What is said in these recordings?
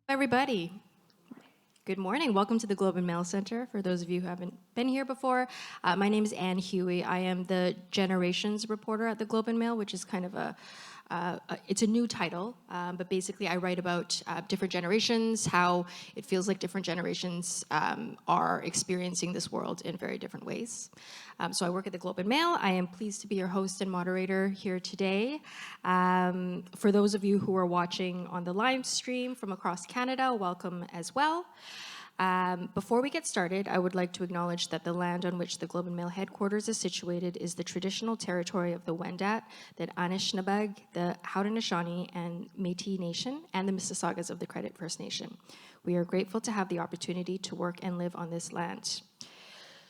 Everybody. Good morning. Welcome to the Globe and Mail Center. For those of you who haven't been here before, my name is Anne Huey. I am the Generations reporter at the Globe and Mail, which is kind of it's a new title, but basically I write about different generations, how it feels like different generations are experiencing this world in very different ways. So I work at the Globe and Mail. I am pleased to be your host and moderator here today. For those of you who are watching on the live stream from across Canada, welcome as well. Before we get started, I would like to acknowledge that the land on which the Globe and Mail headquarters is situated is the traditional territory of the Wendat, the Anishinabeg, the Haudenosaunee and Métis Nation, and the Mississaugas of the Credit First Nation. We are grateful to have the opportunity to work and live on this land.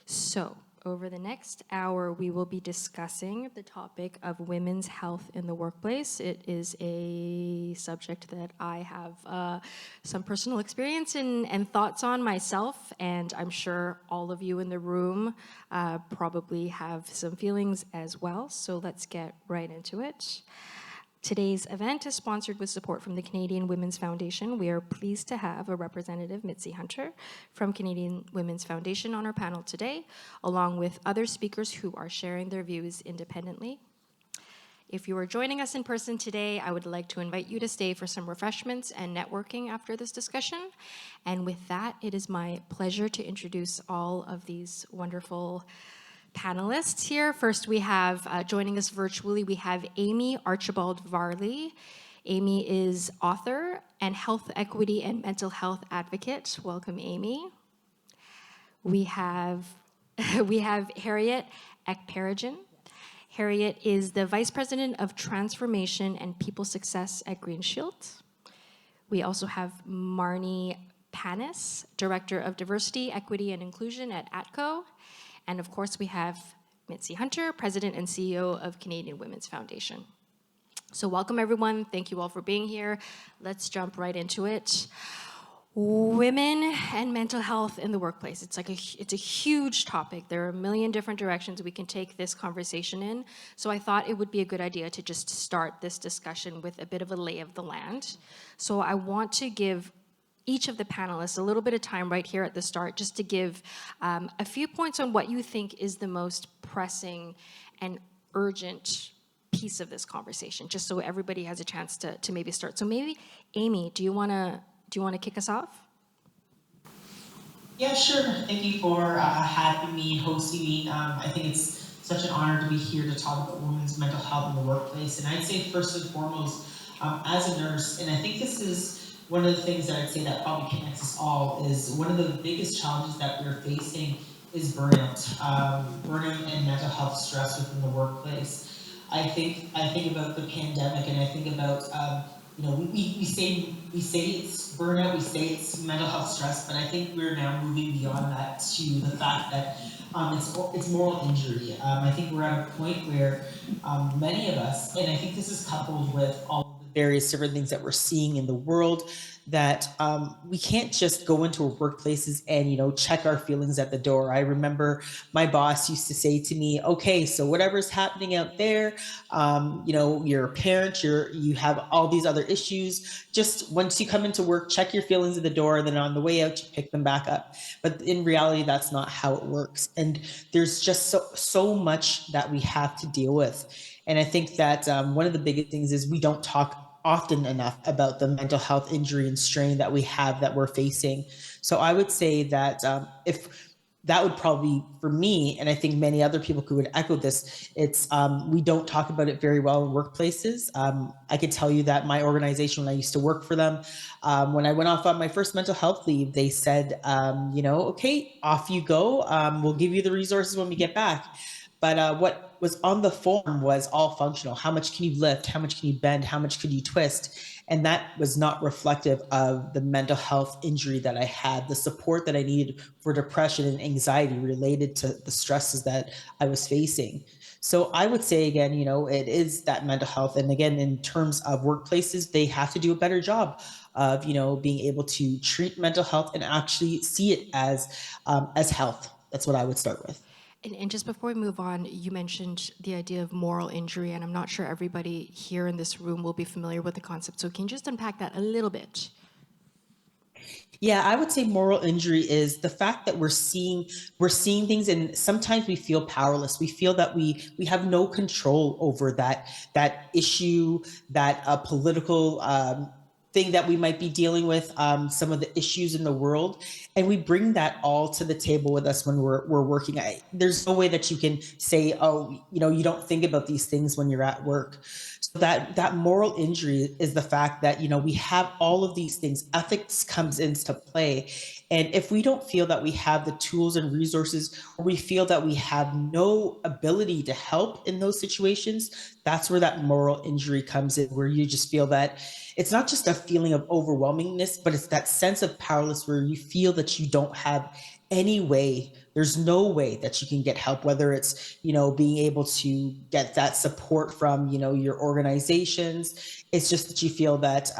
So, over the next hour, we will be discussing the topic of women's health in the workplace. It is a subject that I have some personal experience and thoughts on myself, and I'm sure all of you in the room probably have some feelings as well. So let's get right into it. Today's event is sponsored with support from the Canadian Women's Foundation. We are pleased to have a representative, Mitzi Hunter, from Canadian Women's Foundation on our panel today, along with other speakers who are sharing their views independently. If you are joining us in person today, I would like to invite you to stay for some refreshments and networking after this discussion. And with that, it is my pleasure to introduce all of these wonderful panelists here. First, we have joining us virtually, we have Amy Archibald Varley. Amy is author and health equity and mental health advocate. Welcome, Amy. We have Harriet Ekperigin. Harriet is the Vice President of Transformation and People Success at Green Shield. We also have Marnie Panis, Director of Diversity, Equity, and Inclusion at ATCO. And of course, we have Mitzi Hunter, President and CEO of Canadian Women's Foundation. So welcome, everyone. Thank you all for being here. Let's jump right into it. Women and mental health in the workplace. It's a huge topic. There are a million different directions we can take this conversation in. So I thought it would be a good idea to just start this discussion with a bit of a lay of the land. So I want to give each of the panelists a little bit of time right here at the start just to give a few points on what you think is the most pressing and urgent piece of this conversation, just so everybody has a chance to maybe start. So maybe, Amy, do you want to kick us off? Yeah, sure. Thank you for having me, hosting me. I think it's such an honor to be here to talk about women's mental health in the workplace. And I'd say first and foremost, as a nurse, and I think this is one of the things that I'd say that probably connects us all, is one of the biggest challenges that we're facing is burnout. Burnout and mental health stress within the workplace. I think about the pandemic, and I think about we say it's burnout, we say it's mental health stress, but I think we're now moving beyond that to the fact that it's moral injury. I think we're at a point where many of us, and I think this is coupled with all various different things that we're seeing in the world, that we can't just go into our workplaces and check our feelings at the door. I remember my boss used to say to me, okay, so whatever's happening out there, you're a parent, you have all these other issues, just once you come into work, check your feelings at the door, and then on the way out you pick them back up. But in reality, that's not how it works, and there's just so much that we have to deal with. And I think that one of the biggest things is we don't talk often enough about the mental health injury and strain that we have, that we're facing. So I would say that if that would probably, for me, and I think many other people who would echo this, it's we don't talk about it very well in workplaces. I could tell you that my organization, when I used to work for them, when I went off on my first mental health leave, they said, okay, off you go. We'll give you the resources when we get back. But what was on the form was all functional. How much can you lift? How much can you bend? How much could you twist? And that was not reflective of the mental health injury that I had, the support that I needed for depression and anxiety related to the stresses that I was facing. So I would say, again, it is that mental health. And again, in terms of workplaces, they have to do a better job of, being able to treat mental health and actually see it as health. That's what I would start with. And just before we move on, you mentioned the idea of moral injury, and I'm not sure everybody here in this room will be familiar with the concept. So can you just unpack that a little bit? Yeah, I would say moral injury is the fact that we're seeing things, and sometimes we feel powerless. We feel that we have no control over that issue, that political thing that we might be dealing with, some of the issues in the world, and we bring that all to the table with us when we're working. There's no way that you can say, oh, you don't think about these things when you're at work. So that moral injury is the fact that we have all of these things. Ethics comes into play, and if we don't feel that we have the tools and resources, or we feel that we have no ability to help in those situations, that's where that moral injury comes in, where you just feel that it's not just a feeling of overwhelmingness, but it's that sense of powerless where you feel that you don't have any way. There's no way that you can get help, whether it's being able to get that support from your organizations. It's just that you feel that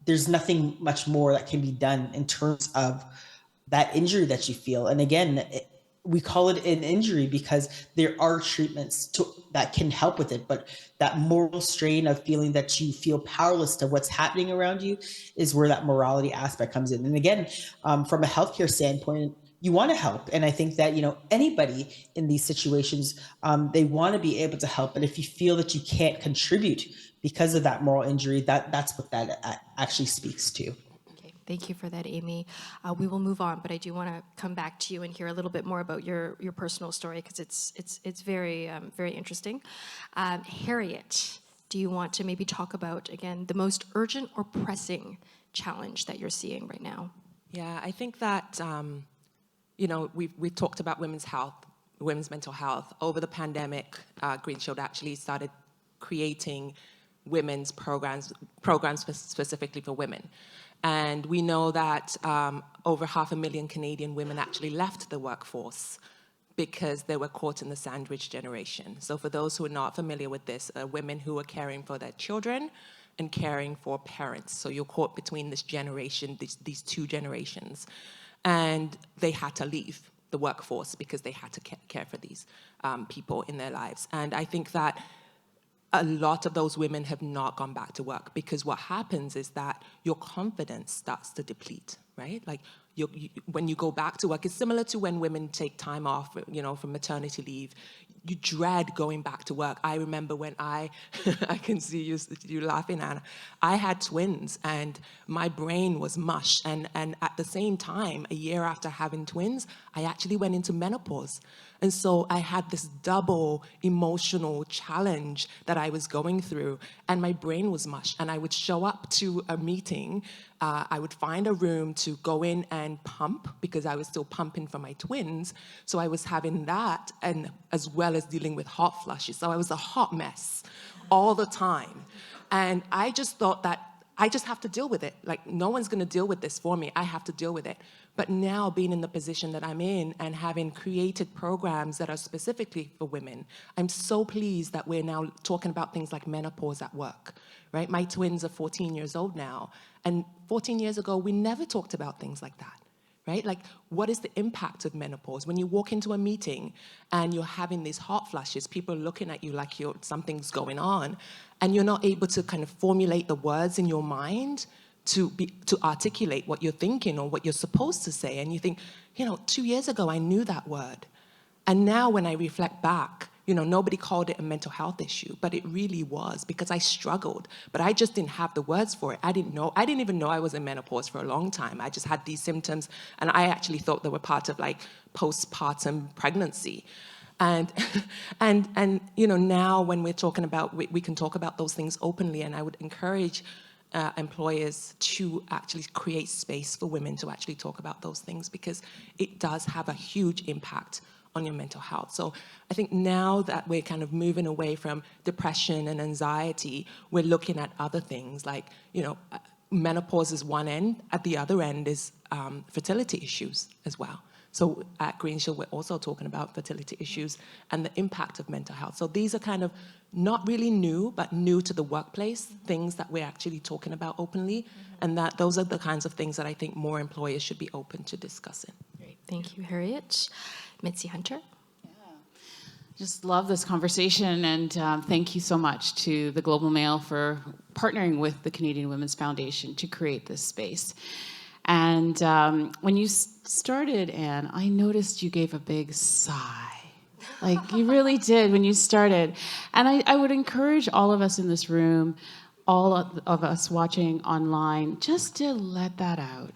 there's nothing much more that can be done in terms of that injury that you feel. And again, we call it an injury because there are treatments that can help with it, but that moral strain of feeling that you feel powerless to what's happening around you is where that morality aspect comes in. And again, from a healthcare standpoint, you want to help, and I think that anybody in these situations, they want to be able to help, but if you feel that you can't contribute because of that moral injury, that's what that actually speaks to. Okay, thank you for that, Amy. We will move on, but I do want to come back to you and hear a little bit more about your personal story, because it's very very interesting. Harriet, do you want to maybe talk about, again, the most urgent or pressing challenge that you're seeing right now? Yeah, I think that we've talked about women's health, women's mental health. Over the pandemic, Green Shield actually started creating women's programs specifically for women. And we know that over 500,000 Canadian women actually left the workforce because they were caught in the sandwich generation. So for those who are not familiar with this, women who are caring for their children and caring for parents. So you're caught between this generation, these two generations. And they had to leave the workforce because they had to care for these people in their lives. And I think that a lot of those women have not gone back to work, because what happens is that your confidence starts to deplete, right? Like when you go back to work, it's similar to when women take time off, from maternity leave. You dread going back to work. I remember when I can see you laughing, Anna. I had twins and my brain was mush. And at the same time, a year after having twins, I actually went into menopause. And so I had this double emotional challenge that I was going through, and my brain was mush. And I would show up to a meeting, I would find a room to go in and pump, because I was still pumping for my twins. So I was having that, and as well as dealing with hot flushes. So I was a hot mess all the time. And I just thought that I just have to deal with it. Like, no one's going to deal with this for me. I have to deal with it. But now, being in the position that I'm in and having created programs that are specifically for women, I'm so pleased that we're now talking about things like menopause at work, right? My twins are 14 years old now. And 14 years ago, we never talked about things like that, right? Like, what is the impact of menopause? When you walk into a meeting and you're having these hot flashes, people are looking at you like something's going on, and you're not able to kind of formulate the words in your mind to articulate what you're thinking or what you're supposed to say. And you think, 2 years ago, I knew that word. And now when I reflect back, nobody called it a mental health issue, but it really was, because I struggled, but I just didn't have the words for it. I didn't even know I was in menopause for a long time. I just had these symptoms, and I actually thought they were part of like postpartum pregnancy. And now when we're talking about, we can talk about those things openly, and I would encourage employers to actually create space for women to actually talk about those things, because it does have a huge impact on your mental health. So I think now that we're kind of moving away from depression and anxiety, we're looking at other things like, menopause is one end. At the other end is fertility issues as well. So at Green Shield, we're also talking about fertility issues and the impact of mental health. So these are kind of not really new, but new to the workplace, things that we're actually talking about openly. And that those are the kinds of things that I think more employers should be open to discussing. Great. Thank you, Harriet. Mitzi Hunter? Just love this conversation, and thank you so much to the Global Mail for partnering with the Canadian Women's Foundation to create this space. And when you started, Anne, I noticed you gave a big sigh. Like you really did when you started. And I would encourage all of us in this room, all of us watching online, just to let that out.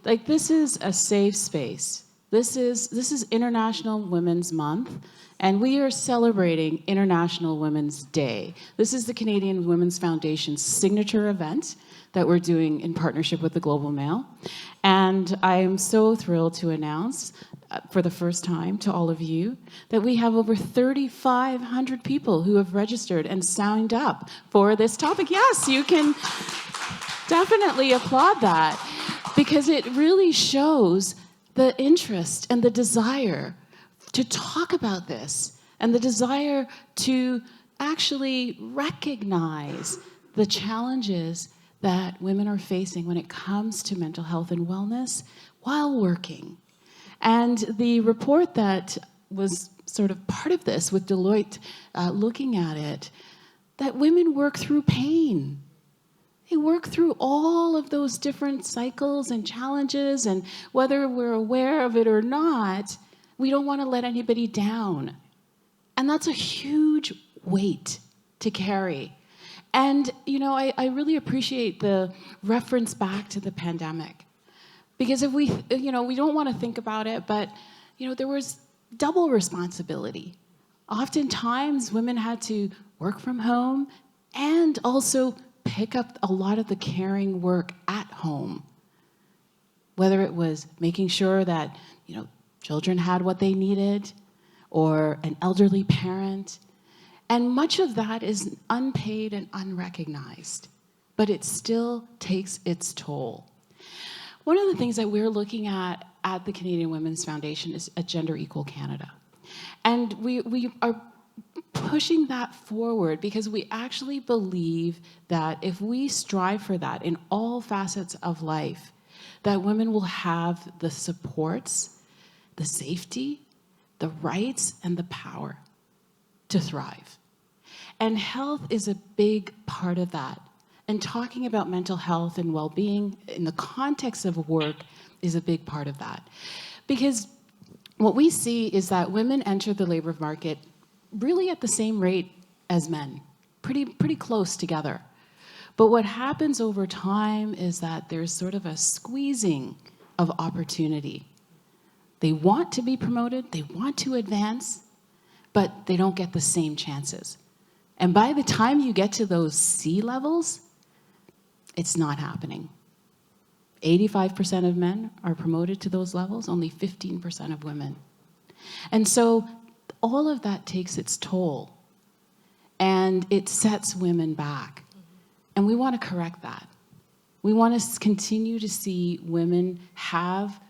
Like this is a safe space. This is International Women's Month, and we are celebrating International Women's Day. This is the Canadian Women's Foundation's signature event that we're doing in partnership with the Global Mail. And I am so thrilled to announce for the first time to all of you that we have over 3,500 people who have registered and signed up for this topic. Yes, you can definitely applaud that, because it really shows the interest and the desire to talk about this and the desire to actually recognize the challenges that women are facing when it comes to mental health and wellness while working. And the report that was sort of part of this with Deloitte looking at it, that women work through pain. They work through all of those different cycles and challenges, and whether we're aware of it or not, we don't want to let anybody down. And that's a huge weight to carry. And, you know, I really appreciate the reference back to the pandemic. Because if we don't want to think about it, but, there was double responsibility. Oftentimes, women had to work from home and also pick up a lot of the caring work at home. Whether it was making sure that, children had what they needed, or an elderly parent. And much of that is unpaid and unrecognized, but it still takes its toll. One of the things that we're looking at the Canadian Women's Foundation is a Gender Equal Canada. And we are pushing that forward because we actually believe that if we strive for that in all facets of life, that women will have the supports, the safety, the rights, and the power to thrive. And health is a big part of that. And talking about mental health and well-being in the context of work is a big part of that. Because what we see is that women enter the labor market really at the same rate as men, pretty close together. But what happens over time is that there's sort of a squeezing of opportunity. They want to be promoted, they want to advance, but they don't get the same chances. And by the time you get to those C levels, it's not happening. 85% of men are promoted to those levels, only 15% of women. And so all of that takes its toll, and it sets women back. And we want to correct that. We want to continue to see women have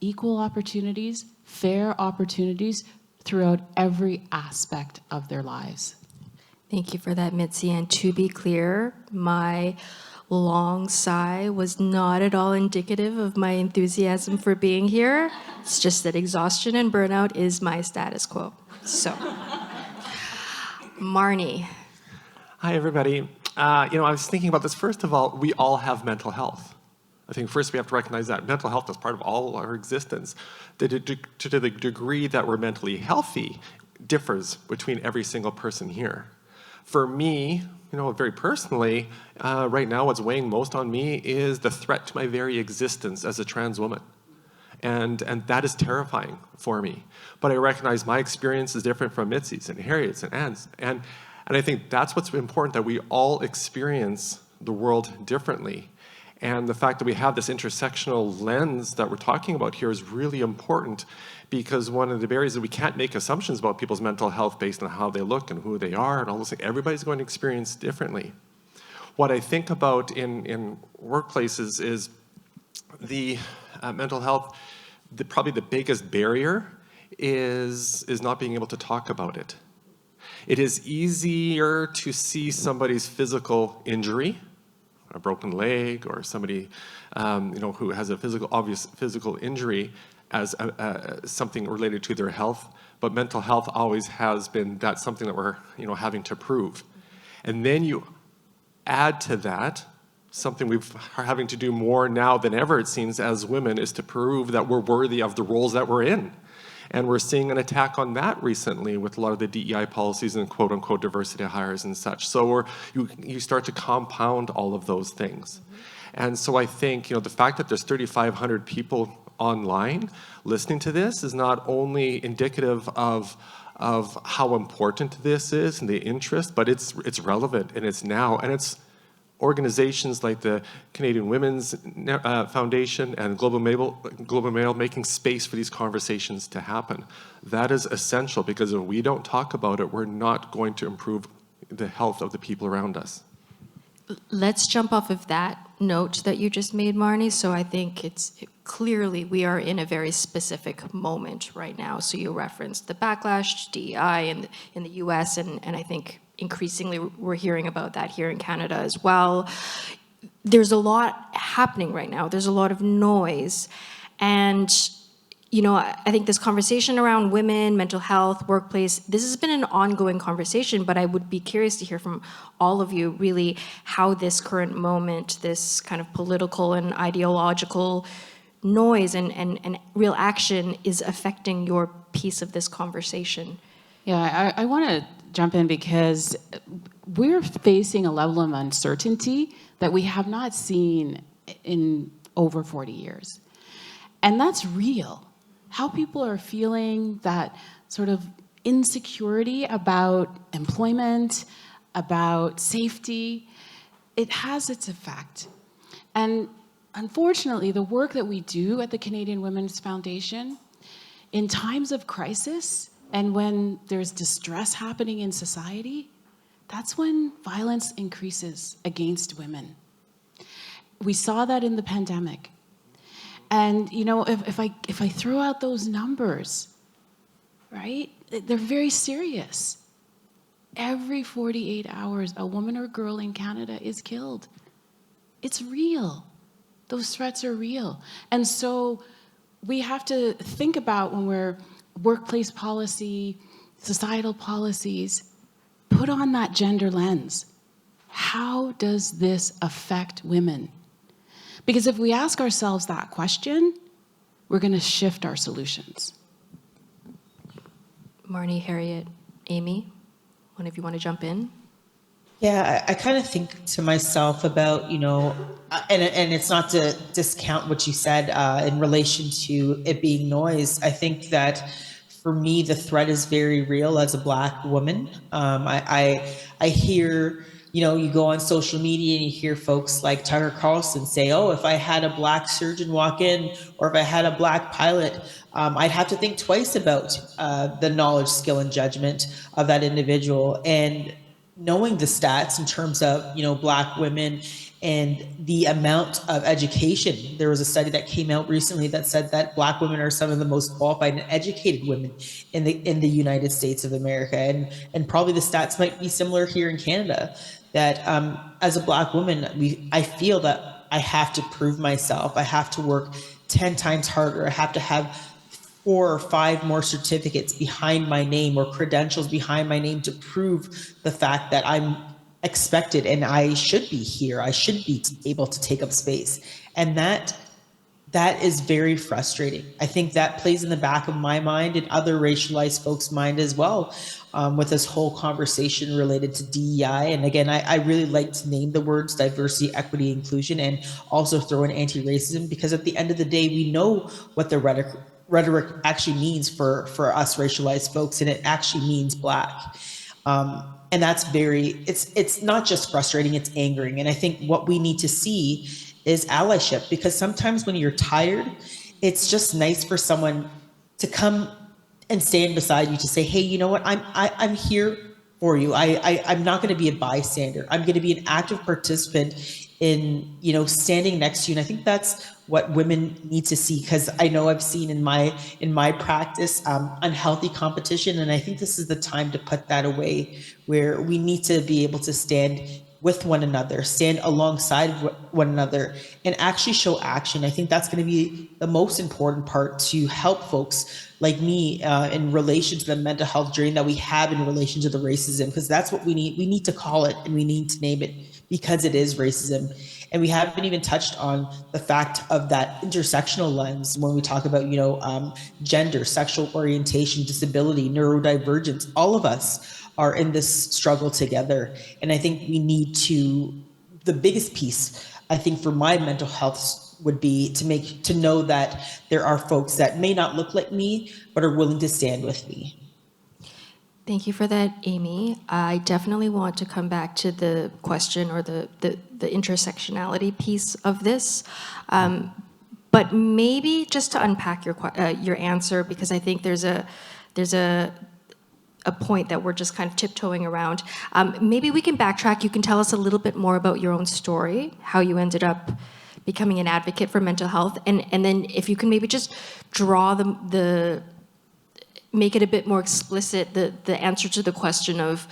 equal opportunities, fair opportunities throughout every aspect of their lives. Thank you for that, Mitzi. And to be clear, my long sigh was not at all indicative of my enthusiasm for being here. It's just that exhaustion and burnout is my status quo. So, Marnie. Hi, everybody. I was thinking about this. First of all, we all have mental health. I think first we have to recognize that mental health is part of all our existence. To the degree that we're mentally healthy differs between every single person here. For me, very personally, right now what's weighing most on me is the threat to my very existence as a trans woman. And that is terrifying for me. But I recognize my experience is different from Mitzi's and Harriet's and Anne's. And I think that's what's important, that we all experience the world differently. And the fact that we have this intersectional lens that we're talking about here is really important, because one of the barriers is we can't make assumptions about people's mental health based on how they look and who they are and all those things. Everybody's going to experience differently. What I think about in workplaces is the mental health, probably the biggest barrier is not being able to talk about it. It is easier to see somebody's physical injury, a broken leg, or somebody who has a obvious physical injury as something related to their health, but mental health always has been that's something that we're having to prove. And then you add to that something are having to do more now than ever, it seems, as women, is to prove that we're worthy of the roles that we're in. And we're seeing an attack on that recently with a lot of the DEI policies and quote-unquote diversity hires and such. So you start to compound all of those things. And so I think, the fact that there's 3,500 people online listening to this is not only indicative of how important this is and the interest, but it's relevant and it's now. And it's organizations like the Canadian Women's Foundation and Global Mail making space for these conversations to happen. That is essential, because if we don't talk about it, we're not going to improve the health of the people around us. Let's jump off of that note that you just made, Marnie. So I think clearly we are in a very specific moment right now. So you referenced the backlash to DEI in the US, and I think increasingly we're hearing about that here in Canada as well. There's a lot happening right now. There's a lot of noise. And, I think this conversation around women, mental health, workplace, this has been an ongoing conversation, but I would be curious to hear from all of you really how this current moment, this kind of political and ideological noise and real action is affecting your piece of this conversation. Yeah, I want to jump in because we're facing a level of uncertainty that we have not seen in over 40 years. And that's real. How people are feeling that sort of insecurity about employment, about safety, it has its effect. And unfortunately, the work that we do at the Canadian Women's Foundation, in times of crisis, and when there's distress happening in society, that's when violence increases against women. We saw that in the pandemic. And if I throw out those numbers, right, they're very serious. Every 48 hours, a woman or girl in Canada is killed. It's real. Those threats are real. And so we have to think about, when we're workplace policy, societal policies, put on that gender lens. How does this affect women? Because if we ask ourselves that question, we're going to shift our solutions. Marnie, Harriet, Amy, one of you want to jump in? Yeah, I kind of think to myself about, and it's not to discount what you said in relation to it being noise. I think that for me, the threat is very real as a Black woman. I hear, you go on social media and you hear folks like Tucker Carlson say, oh, if I had a Black surgeon walk in, or if I had a Black pilot, I'd have to think twice about the knowledge, skill, and judgment of that individual. And knowing the stats in terms of, Black women and the amount of education. There was a study that came out recently that said that Black women are some of the most qualified and educated women in the United States of America. And probably the stats might be similar here in Canada, that as a Black woman, I feel that I have to prove myself. I have to work 10 times harder. I have to have 4 or 5 more certificates behind my name, or credentials behind my name, to prove the fact that I'm expected and I should be here. I should be able to take up space. And that is very frustrating. I think that plays in the back of my mind and other racialized folks' mind as well, with this whole conversation related to DEI. And again, I really like to name the words diversity, equity, inclusion, and also throw in anti-racism, because at the end of the day, we know what the rhetoric actually means for us racialized folks, and it actually means Black. And that's it's not just frustrating, it's angering. And I think what we need to see is allyship, because sometimes when you're tired, it's just nice for someone to come and stand beside you to say, hey, you know what, I'm here for you. I'm not going to be a bystander. I'm going to be an active participant in, standing next to you. And I think that's what women need to see, because I know I've seen in my practice unhealthy competition, and I think this is the time to put that away, where we need to be able to stand with one another, stand alongside one another, and actually show action. I think that's going to be the most important part to help folks like me in relation to the mental health journey that we have in relation to the racism, because that's what we need. We need to call it and we need to name it, because it is racism. And we haven't even touched on the fact of that intersectional lens when we talk about, gender, sexual orientation, disability, neurodivergence. All of us are in this struggle together. And I think we need to, the biggest piece, I think, for my mental health would be to know that there are folks that may not look like me, but are willing to stand with me. Thank you for that, Amy. I definitely want to come back to the question or the intersectionality piece of this. But maybe just to unpack your answer, because I think there's a point that we're just kind of tiptoeing around. Maybe we can backtrack. You can tell us a little bit more about your own story, how you ended up becoming an advocate for mental health, and then if you can maybe just draw make it a bit more explicit, the answer to the question of,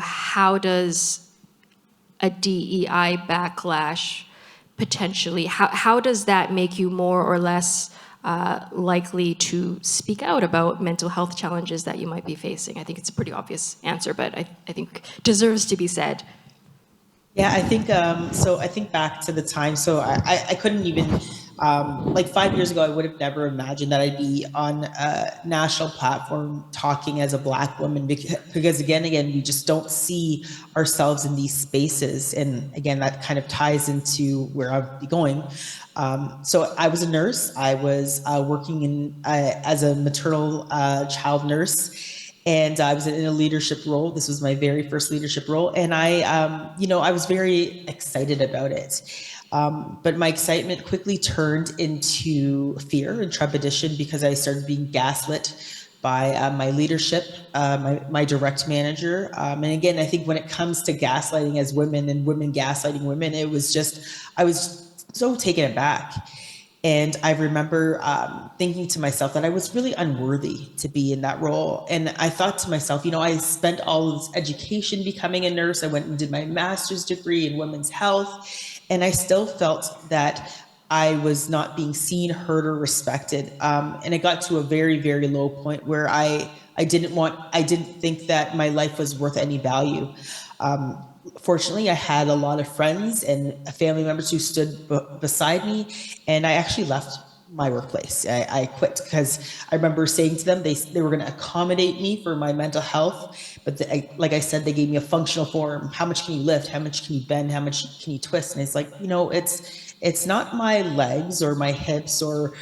how does a DEI backlash potentially, how does that make you more or less likely to speak out about mental health challenges that you might be facing? I think it's a pretty obvious answer, but I think deserves to be said. Yeah, I think so. I think back to the time. So I couldn't even like 5 years ago, I would have never imagined that I'd be on a national platform talking as a Black woman because again, we just don't see ourselves in these spaces. And again, that kind of ties into where I'll be going. So I was a nurse. I was working as a maternal child nurse. And I was in a leadership role. This was my very first leadership role. And I was very excited about it. But my excitement quickly turned into fear and trepidation because I started being gaslit by my leadership, my direct manager. And again, I think when it comes to gaslighting as women and women gaslighting women, I was so taken aback. And I remember thinking to myself that I was really unworthy to be in that role. And I thought to myself, I spent all of this education becoming a nurse. I went and did my master's degree in women's health. And I still felt that I was not being seen, heard, or respected. And it got to a very, very low point where I didn't think that my life was worth any value. Fortunately, I had a lot of friends and family members who stood beside me, and I actually left my workplace. I quit because I remember saying to them they were going to accommodate me for my mental health, but like I said, they gave me a functional form. How much can you lift? How much can you bend? How much can you twist? And it's like, it's not my legs or my hips or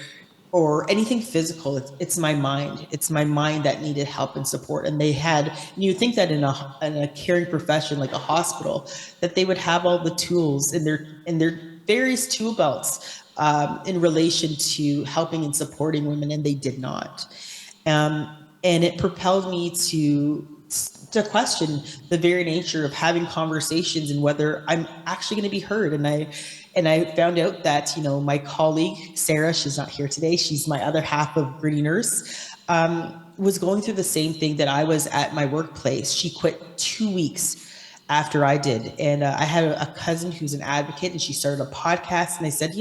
anything physical. It's my mind. It's my mind that needed help and support. And you think that in a caring profession like a hospital, that they would have all the tools in their various tool belts in relation to helping and supporting women, and they did not. And it propelled me to question the very nature of having conversations and whether I'm actually going to be heard. And I found out that, my colleague, Sarah, she's not here today, she's my other half of Gritty Nurse, was going through the same thing that I was at my workplace. She quit 2 weeks after I did. And I had a cousin who's an advocate, and she started a podcast. And I said,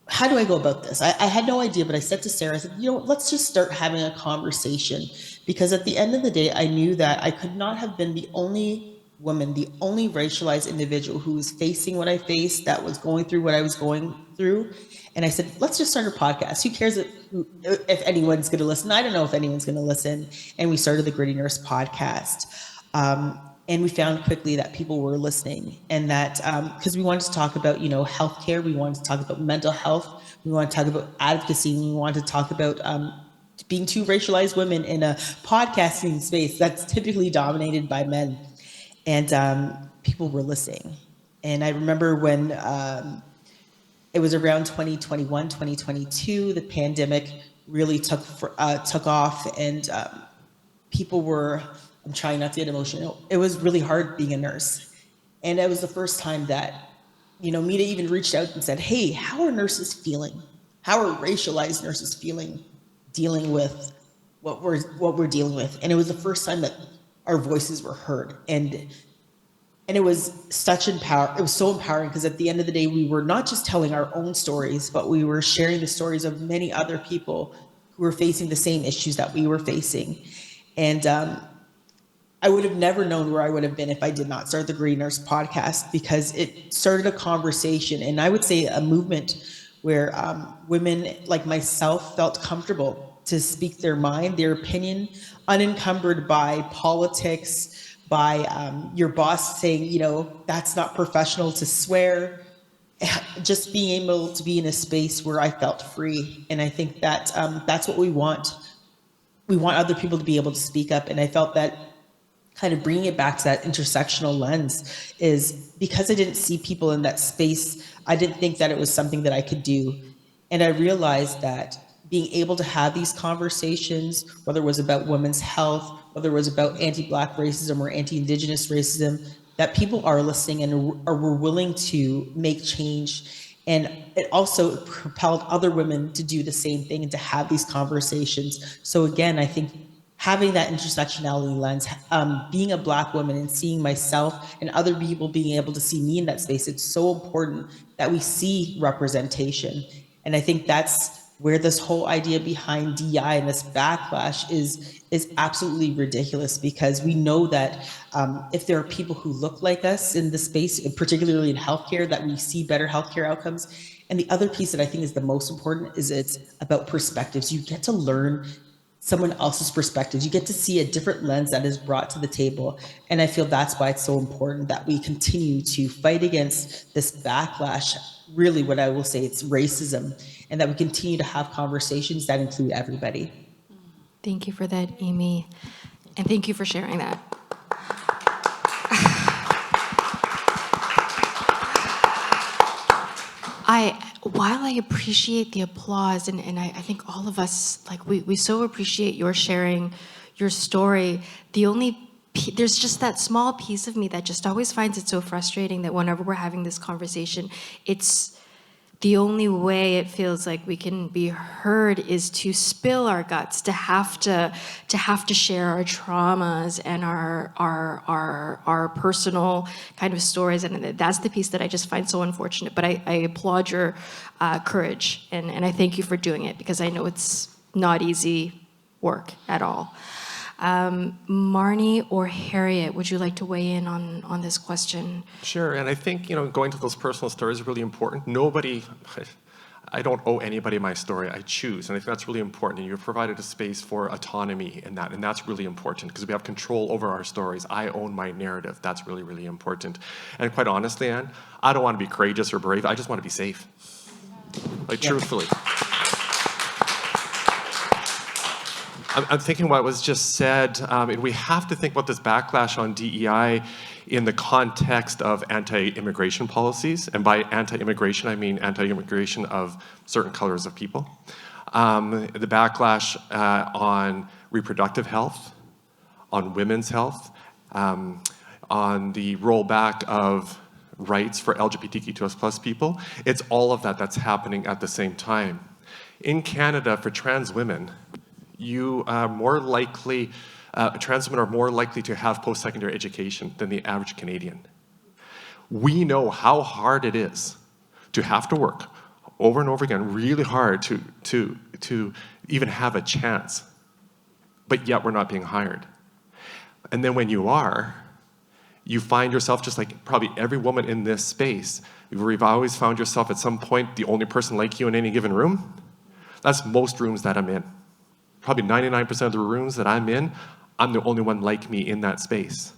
how do I go about this? I had no idea, but I said to Sarah, I said, let's just start having a conversation. Because at the end of the day, I knew that I could not have been the only woman, the only racialized individual who was facing what I faced, that was going through what I was going through. And I said, let's just start a podcast. Who cares if anyone's going to listen? I don't know if anyone's going to listen. And we started the Gritty Nurse podcast. And we found quickly that people were listening, and that because we wanted to talk about, healthcare, we wanted to talk about mental health, we wanted to talk about advocacy, and we wanted to talk about being two racialized women in a podcasting space that's typically dominated by men. And people were listening. And I remember when it was around 2021, 2022, the pandemic really took off, and people were, I'm trying not to get emotional. It was really hard being a nurse. And it was the first time that, Mita even reached out and said, hey, how are nurses feeling? How are racialized nurses feeling dealing with what we're dealing with? And it was the first time that our voices were heard. And it was it was so empowering, because at the end of the day, we were not just telling our own stories, but we were sharing the stories of many other people who were facing the same issues that we were facing. And I would have never known where I would have been if I did not start the Green Nurse podcast, because it started a conversation, and I would say a movement where women like myself felt comfortable to speak their mind, their opinion, unencumbered by politics, by your boss saying, you know, that's not professional to swear. Just being able to be in a space where I felt free. And I think that that's what we want. We want other people to be able to speak up. And I felt that kind of bringing it back to that intersectional lens is because I didn't see people in that space, I didn't think that it was something that I could do. And I realized that being able to have these conversations, whether it was about women's health, whether it was about anti-Black racism or anti-Indigenous racism, that people are listening and were willing to make change. And it also propelled other women to do the same thing and to have these conversations. So again, I think having that intersectionality lens, being a Black woman and seeing myself and other people being able to see me in that space, it's so important that we see representation. And I think that's where this whole idea behind DEI and this backlash is absolutely ridiculous, because we know that if there are people who look like us in the space, particularly in healthcare, that we see better healthcare outcomes. And the other piece that I think is the most important is it's about perspectives. You get to learn someone else's perspectives. You get to see a different lens that is brought to the table. And I feel that's why it's so important that we continue to fight against this backlash. Really, what I will say, it's racism, and that we continue to have conversations that include everybody. Thank you for that, Amy. And thank you for sharing that. While I appreciate the applause, and I think all of us, like, we so appreciate your sharing your story, there's just that small piece of me that just always finds it so frustrating that whenever we're having this conversation, it's the only way it feels like we can be heard is to spill our guts, to have to share our traumas and our personal kind of stories, and that's the piece that I just find so unfortunate. But I applaud your courage, and I thank you for doing it, because I know it's not easy work at all. Marnie or Harriet, would you like to weigh in on this question? Sure, and I think, going to those personal stories is really important. I don't owe anybody my story, I choose, and I think that's really important. And you've provided a space for autonomy in that, and that's really important, because we have control over our stories. I own my narrative, that's really, really important. And quite honestly, Anne, I don't want to be courageous or brave, I just want to be safe. Truthfully. I'm thinking what was just said, and we have to think about this backlash on DEI in the context of anti-immigration policies. And by anti-immigration, I mean anti-immigration of certain colors of people. The backlash on reproductive health, on women's health, on the rollback of rights for LGBTQ+ people. It's all of that that's happening at the same time. In Canada, for trans women, you are more likely, trans women are more likely to have post-secondary education than the average Canadian. We know how hard it is to have to work over and over again, really hard to even have a chance, but yet we're not being hired. And then when you are, you find yourself, just like probably every woman in this space, you've always found yourself at some point the only person like you in any given room. That's most rooms that I'm in. Probably 99% of the rooms that I'm in, I'm the only one like me in that space.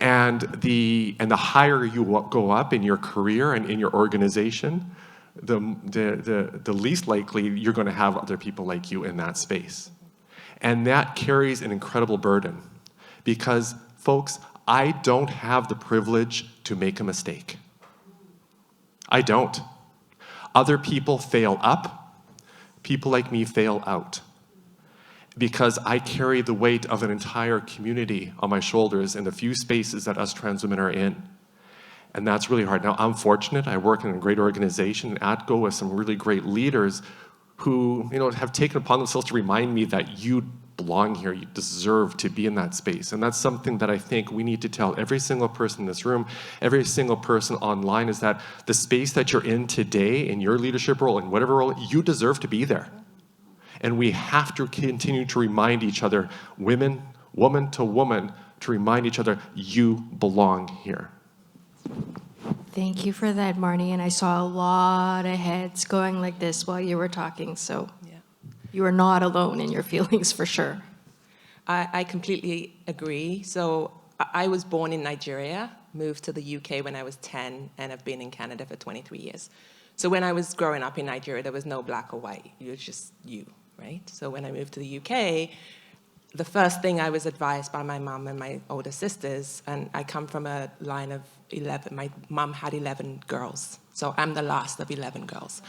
And the higher you go up in your career and in your organization, the least likely you're going to have other people like you in that space. And that carries an incredible burden, because, folks, I don't have the privilege to make a mistake. I don't. Other people fail up. People like me fail out, because I carry the weight of an entire community on my shoulders in the few spaces that us trans women are in. And that's really hard. Now, I'm fortunate. I work in a great organization, ATGO, with some really great leaders who, have taken upon themselves to remind me that you belong here, you deserve to be in that space. And that's something that I think we need to tell every single person in this room, every single person online, is that the space that you're in today, in your leadership role, in whatever role, you deserve to be there. And we have to continue to remind each other, woman to woman, to remind each other, you belong here. Thank you for that, Marnie. And I saw a lot of heads going like this while you were talking. So Yeah. you are not alone in your feelings for sure. I completely agree. So I was born in Nigeria, moved to the UK when I was 10, and have been in Canada for 23 years. So when I was growing up in Nigeria, there was no black or white. It was just you, right? So when I moved to the UK, the first thing I was advised by my mum and my older sisters, and I come from a line of 11. My mum had 11 girls, so I'm the last of 11 girls.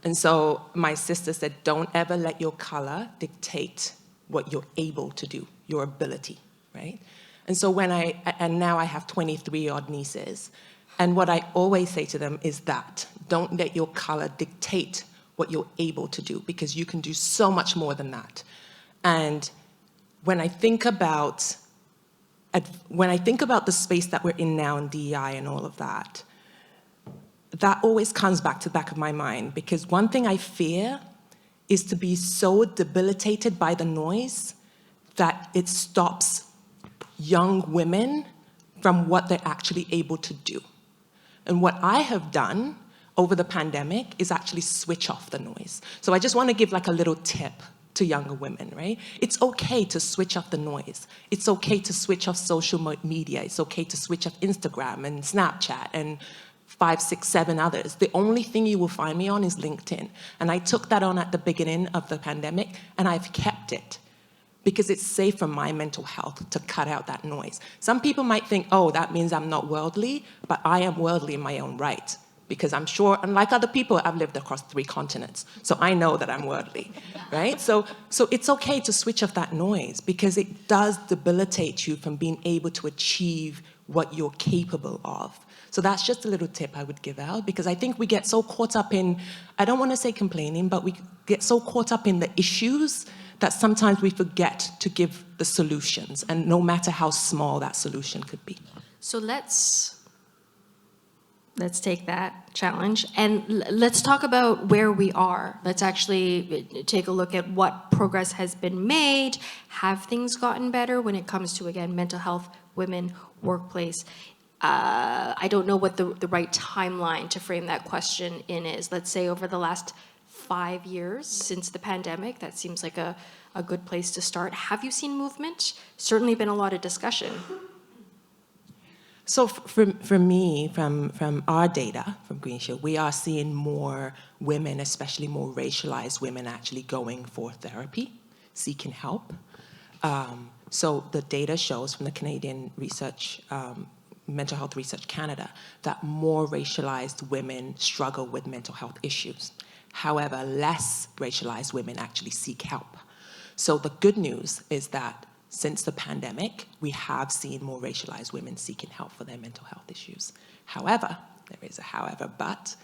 And so my sister said, don't ever let your color dictate what you're able to do, your ability, right? And so and now I have 23 odd nieces, and what I always say to them is that, don't let your color dictate what you're able to do, because you can do so much more than that. And when I think about the space that we're in now in DEI and all of that, that always comes back to the back of my mind, because one thing I fear is to be so debilitated by the noise that it stops young women from what they're actually able to do. And what I have done over the pandemic is actually switch off the noise. So I just want to give like a little tip to younger women, right? It's okay to switch off the noise. It's okay to switch off social media. It's okay to switch off Instagram and Snapchat and 5, 6, 7 others. The only thing you will find me on is LinkedIn. And I took that on at the beginning of the pandemic, and I've kept it because it's safe for my mental health to cut out that noise. Some people might think, oh, that means I'm not worldly, but I am worldly in my own right, because I'm sure, unlike other people, I've lived across 3 continents, so I know that I'm worldly, right? So it's okay to switch off that noise, because it does debilitate you from being able to achieve what you're capable of. So that's just a little tip I would give out, because I think we get so caught up in, I don't want to say complaining, but we get so caught up in the issues that sometimes we forget to give the solutions, and no matter how small that solution could be. So let's take that challenge and let's talk about where we are. Let's actually take a look at what progress has been made. Have things gotten better when it comes to, again, mental health, women, workplace? I don't know what the right timeline to frame that question in is. Let's say over the last 5 years since the pandemic, that seems like a good place to start. Have you seen movement? Certainly been a lot of discussion. So for me, from our data, from Green Shield, we are seeing more women, especially more racialized women, actually going for therapy, seeking help. So the data shows from the Canadian Research, Mental Health Research Canada, that more racialized women struggle with mental health issues. However, less racialized women actually seek help. So the good news is that since the pandemic, we have seen more racialized women seeking help for their mental health issues. However, there is a however, but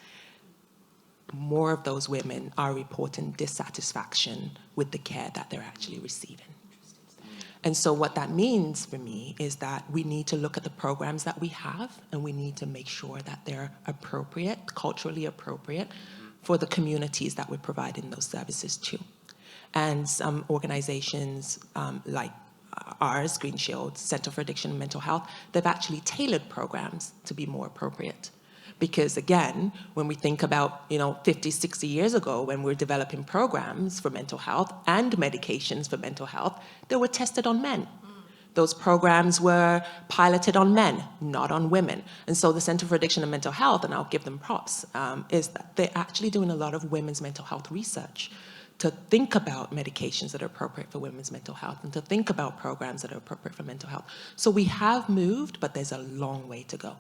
more of those women are reporting dissatisfaction with the care that they're actually receiving. And so what that means for me is that we need to look at the programs that we have, and we need to make sure that they're appropriate, culturally appropriate, for the communities that we're providing those services to. And some organizations like ours, Green Shield, Center for Addiction and Mental Health, they've actually tailored programs to be more appropriate. Because again, when we think about 50, 60 years ago, when we're developing programs for mental health and medications for mental health, they were tested on men. Those programs were piloted on men, not on women. And so the Center for Addiction and Mental Health, and I'll give them props, is that they're actually doing a lot of women's mental health research to think about medications that are appropriate for women's mental health and to think about programs that are appropriate for mental health. So we have moved, but there's a long way to go.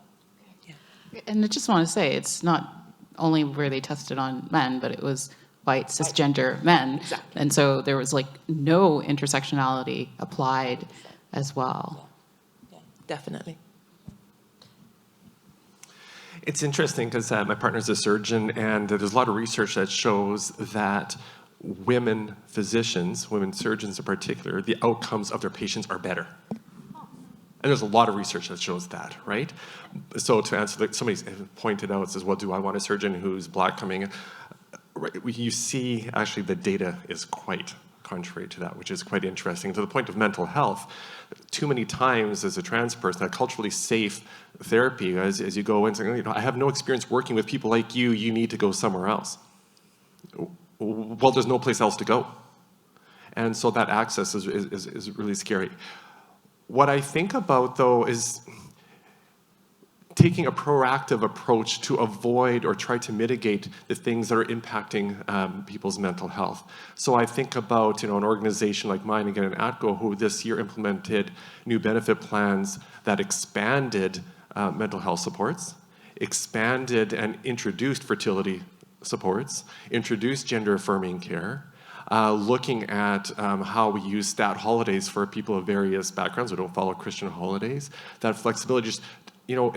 Yeah. And I just want to say, it's not only were they tested on men, but it was white cisgender men. Exactly. And so there was like no intersectionality applied as well. Yeah, definitely. It's interesting because my partner's a surgeon, and there's a lot of research that shows that women physicians, women surgeons in particular, the outcomes of their patients are better. And there's a lot of research that shows that, right? So to answer, somebody pointed out, says, well, do I want a surgeon who's black coming in? Right, you see, actually, the data is quite contrary to that, which is quite interesting. To the point of mental health, too many times as a trans person, that culturally safe therapy, as you go into, you know, I have no experience working with people like you need to go somewhere else. Well, there's no place else to go. And so that access is really scary. What I think about, though, is taking a proactive approach to avoid or try to mitigate the things that are impacting people's mental health. So I think about, you know, an organization like mine, again, in ATCO, who this year implemented new benefit plans that expanded mental health supports, expanded and introduced fertility supports, introduced gender-affirming care, looking at how we use stat holidays for people of various backgrounds who don't follow Christian holidays. That flexibility, just, you know,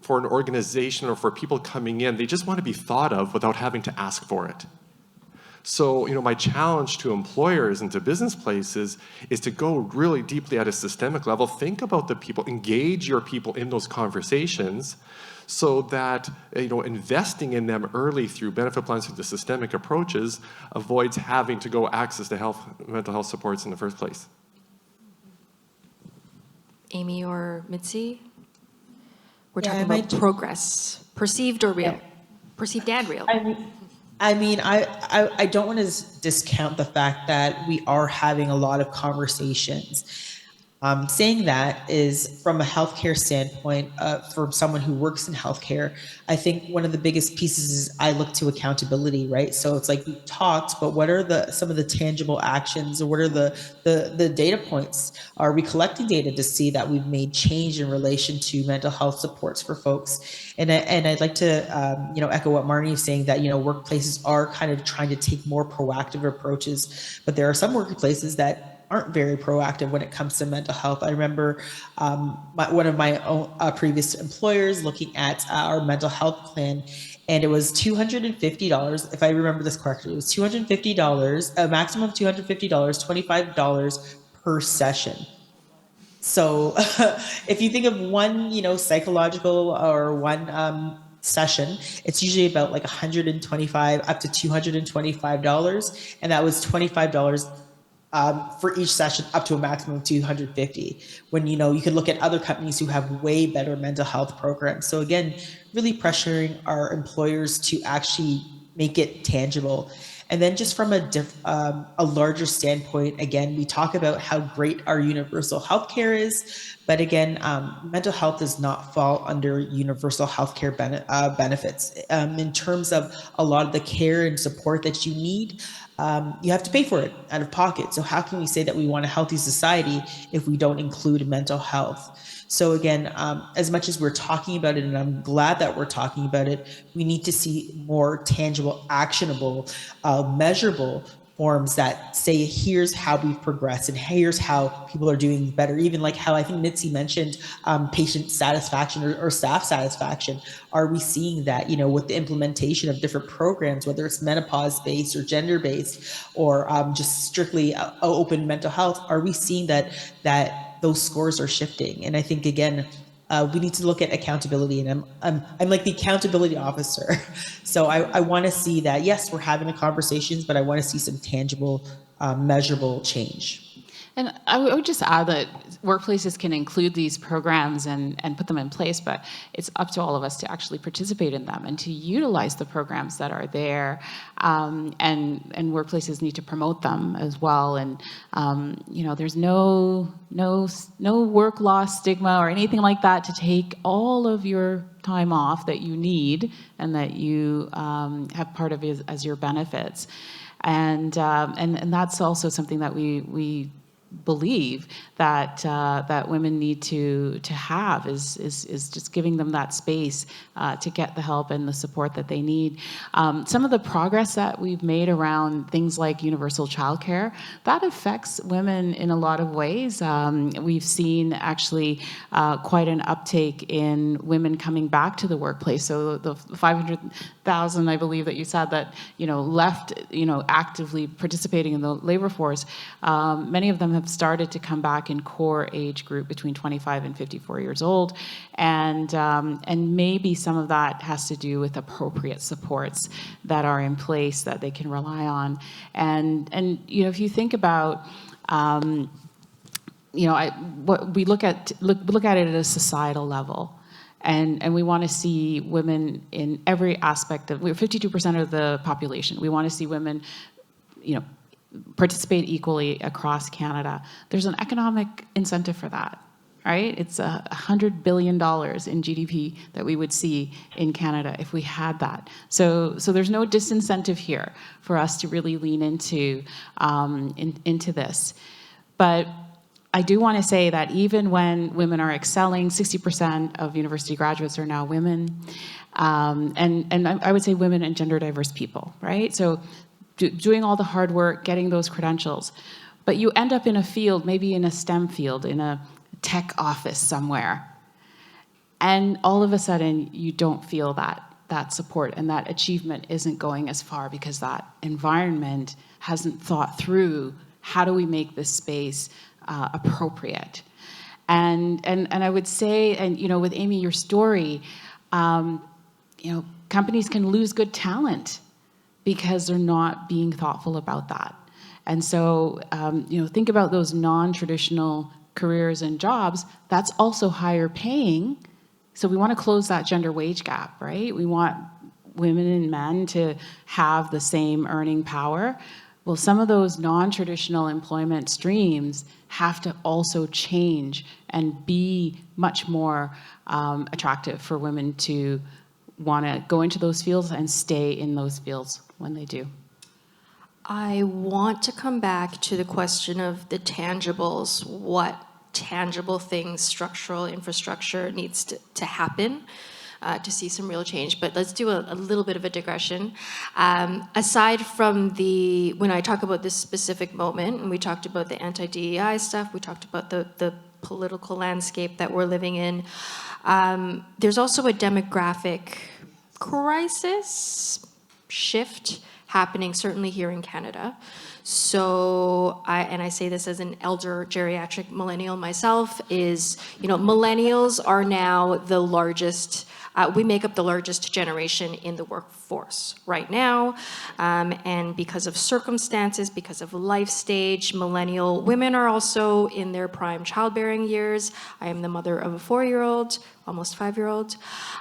for an organization or for people coming in, they just want to be thought of without having to ask for it. So, you know, my challenge to employers and to business places is to go really deeply at a systemic level, think about the people, engage your people in those conversations, so that, you know, investing in them early through benefit plans, through the systemic approaches, avoids having to go access to mental health supports in the first place. Amy or Mitzi? We're Yeah, talking I about might do- progress, perceived or real? Yeah. Perceived and real. I mean, I don't want to discount the fact that we are having a lot of conversations. Saying that is from a healthcare standpoint, from someone who works in healthcare, I think one of the biggest pieces is I look to accountability, right? So it's like we talked, but what are some of the tangible actions, or what are the data points? Are we collecting data to see that we've made change in relation to mental health supports for folks? And I'd like to you know, echo what Marnie is saying, that, you know, workplaces are kind of trying to take more proactive approaches, but there are some workplaces that aren't very proactive when it comes to mental health. I remember one of my own previous employers looking at our mental health plan, and it was $250. If I remember this correctly, it was $250, a maximum of $250, $25 per session. So if you think of one, you know, psychological or one session, it's usually about like $125 up to $225, and that was $25 for each session, up to a maximum of 250. When, you know, you can look at other companies who have way better mental health programs. So again, really pressuring our employers to actually make it tangible. And then just from a larger standpoint, again, we talk about how great our universal healthcare is, but again, mental health does not fall under universal healthcare benefits. In terms of a lot of the care and support that you need, you have to pay for it out of pocket. So how can we say that we want a healthy society if we don't include mental health? So again, as much as we're talking about it, and I'm glad that we're talking about it, we need to see more tangible, actionable, measurable forms that say, here's how we've progressed and here's how people are doing better. Even like how I think Mitzi mentioned patient satisfaction or staff satisfaction. Are we seeing that, you know, with the implementation of different programs, whether it's menopause-based or gender-based, or just strictly open mental health, are we seeing that those scores are shifting? And I think, again, we need to look at accountability, and I'm like the accountability officer. So I want to see that, yes, we're having the conversations, but I want to see some tangible, measurable change. And I would just add that workplaces can include these programs and put them in place, but it's up to all of us to actually participate in them and to utilize the programs that are there. And workplaces need to promote them as well. And you know, there's no work loss stigma or anything like that to take all of your time off that you need and that you have part of as your benefits. And that's also something that we believe that women need to have is just giving them that space to get the help and the support that they need. Some of the progress that we've made around things like universal childcare, that affects women in a lot of ways. We've seen actually quite an uptake in women coming back to the workplace. So the 500,000, I believe that you said that, you know, left, you know, actively participating in the labor force, many of them have have started to come back in core age group between 25 and 54 years old, and maybe some of that has to do with appropriate supports that are in place that they can rely on. And you know, if you think about you know, what we look at it at a societal level, and we want to see women in every aspect of. We're 52% of the population. We want to see women, you know, participate equally across Canada. There's an economic incentive for that, right? It's $100 billion in GDP that we would see in Canada if we had that. So there's no disincentive here for us to really lean into this, but I do want to say that even when women are excelling, 60% of university graduates are now women, and I would say women and gender diverse people, right? So doing all the hard work, getting those credentials, but you end up in a field, maybe in a STEM field, in a tech office somewhere, and all of a sudden you don't feel that support, and that achievement isn't going as far because that environment hasn't thought through how do we make this space appropriate. And I would say, and you know, with Amy, your story, you know, companies can lose good talent because they're not being thoughtful about that. And so, you know, think about those non-traditional careers and jobs. That's also higher paying. So we want to close that gender wage gap, right? We want women and men to have the same earning power. Well, some of those non-traditional employment streams have to also change and be much more attractive for women to want to go into those fields and stay in those fields when they do. I want to come back to the question of the tangibles. What tangible things, structural infrastructure needs to happen to see some real change. But let's do a little bit of a digression. Aside from when I talk about this specific moment, and we talked about the anti-DEI stuff, we talked about the political landscape that we're living in, there's also a demographic crisis shift happening, certainly here in Canada. So, I say this as an elder geriatric millennial myself, is, you know, millennials are now the largest, we make up the largest generation in the workforce right now. And because of circumstances, because of life stage, millennial women are also in their prime childbearing years. I am the mother of a 4-year-old, almost 5-year-old.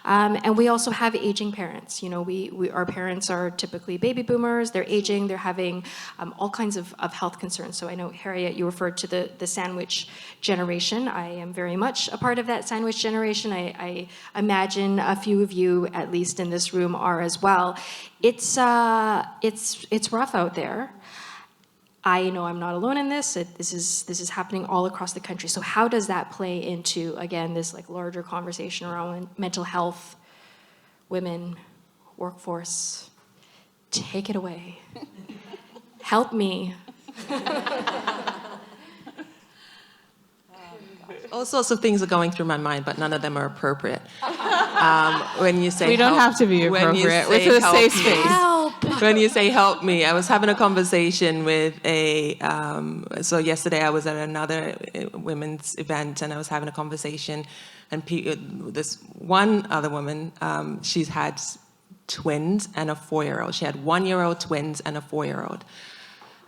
And we also have aging parents. You know, our parents are typically baby boomers. They're aging, they're having all kinds of health concerns. So I know, Harriet, you referred to the sandwich generation. I am very much a part of that sandwich generation. I imagine a few of you, at least in this room, are as well. It's rough out there. I know I'm not alone in this. This is happening all across the country. So how does that play into, again, this like larger conversation around mental health, women, workforce? Take it away. Help me. All sorts of things are going through my mind, but none of them are appropriate. When you say We don't help, have to be when you appropriate. say We're a help safe me- space. Help. When you say help me, I was having a conversation with so yesterday I was at another women's event and I was having a conversation, and this one other woman, she's had twins and a 4-year-old. She had 1-year-old twins and a 4-year-old.